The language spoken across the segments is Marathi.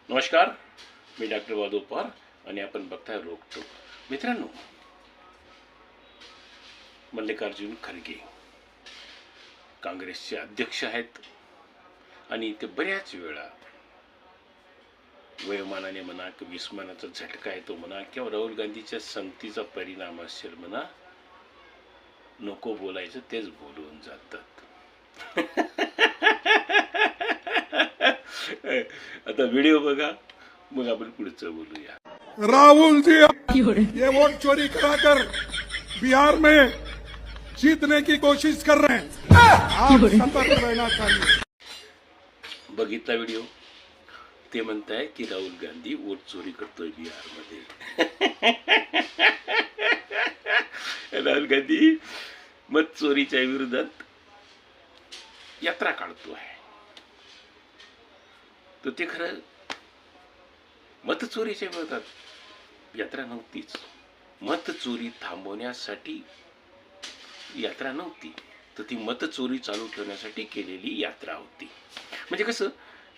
नमस्कार, मी डॉक्टर वादू पवार आणि आपण बघताय रोकटोक. मित्रांनो, मल्लिकार्जुन खरगे काँग्रेसचे अध्यक्ष आहेत आणि ते बऱ्याच वेळा वयोमानाने म्हणा किंवा विस्मानाचा झटका येतो म्हणा किंवा राहुल गांधीच्या संगतीचा परिणाम असेल म्हणा, नको बोलायचं तेच बोलून जातात. आता व्हिडिओ बघा, मग आपण पुढचं बोलूया. राहुल जी ये वोट चोरी कराकर बिहार में जीतने की कोशिश कर रहे हैं. आप सतर्क रहना चाहिए. बघितला व्हिडिओ. ते म्हणताय की राहुल गांधी वोट चोरी करतोय बिहारमध्ये. राहुल गांधी मत चोरीच्या विरोधात यात्रा काढतोय. तर ते खरं मत चोरीच्या विरोधात यात्रा नव्हतीच. मत चोरी थांबवण्यासाठी यात्रा नव्हती, तर ती मत चोरी चालू ठेवण्यासाठी केलेली यात्रा होती. म्हणजे कसं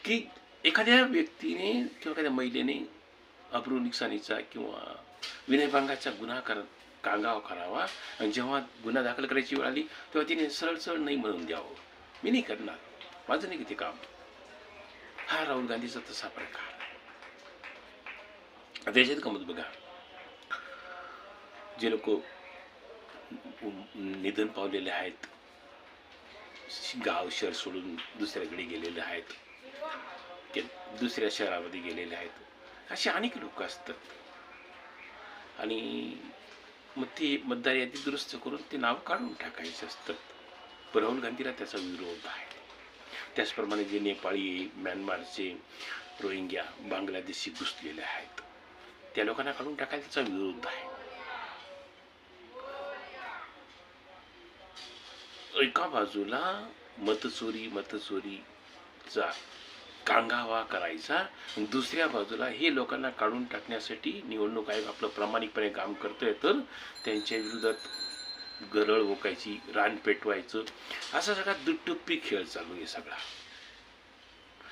की एखाद्या व्यक्तीने किंवा एखाद्या महिलेने अब्रू नुकसानीचा किंवा विनयभंगाचा गुन्हा कांगावा करावा आणि जेव्हा गुन्हा दाखल करायची वेळ आली तेव्हा तिने सरळ सरळ नाही म्हणून द्यावं, मी नाही करणार, माझं नाही किती काम. हा राहुल गांधीचा तसा प्रकार. आता याच्यात गमत बघा, जे लोक निधन पावलेले आहेत, गाव शहर सोडून दुसऱ्याकडे गेलेले आहेत, दुसऱ्या शहरामध्ये गेलेले आहेत, असे अनेक लोक असतात. आणि मग ते मतदार यादी दुरुस्त करून ते नाव काढून टाकायचे असतात. पण राहुल गांधीला त्याचा विरोध आहे. त्याचप्रमाणे जे नेपाळी, म्यानमारचे, रोहिंग्या, बांगलादेशी घुसलेले आहेत, त्या लोकांना काढून टाकायला त्याचा विरोध आहे. एका बाजूला मतचोरीचा कांगावा करायचा, दुसऱ्या बाजूला हे लोकांना काढून टाकण्यासाठी निवडणूक आयोग आपलं प्रामाणिकपणे काम करतोय, तर त्यांच्या विरोधात गरळ ओकायची, रान पेटवायचं, असा सगळा दुटप्पी खेळ चालू आहे सगळा.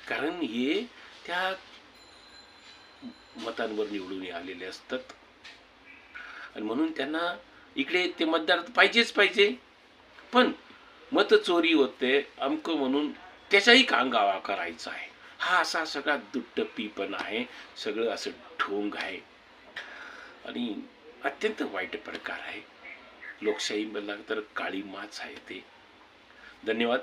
कारण हे त्या मतांवर निवडून आलेले असतात आणि म्हणून त्यांना इकडे ते मतदार पाहिजेच पाहिजे, पण मत चोरी होते अमकं म्हणून त्याचाही कांगावा करायचा आहे. हा असा सगळा दुट्टप्पीपण आहे, सगळं असं ढोंग आहे आणि अत्यंत वाईट प्रकार आहे. लोकशाही म्हणला तर काळी माच आहे ते. धन्यवाद.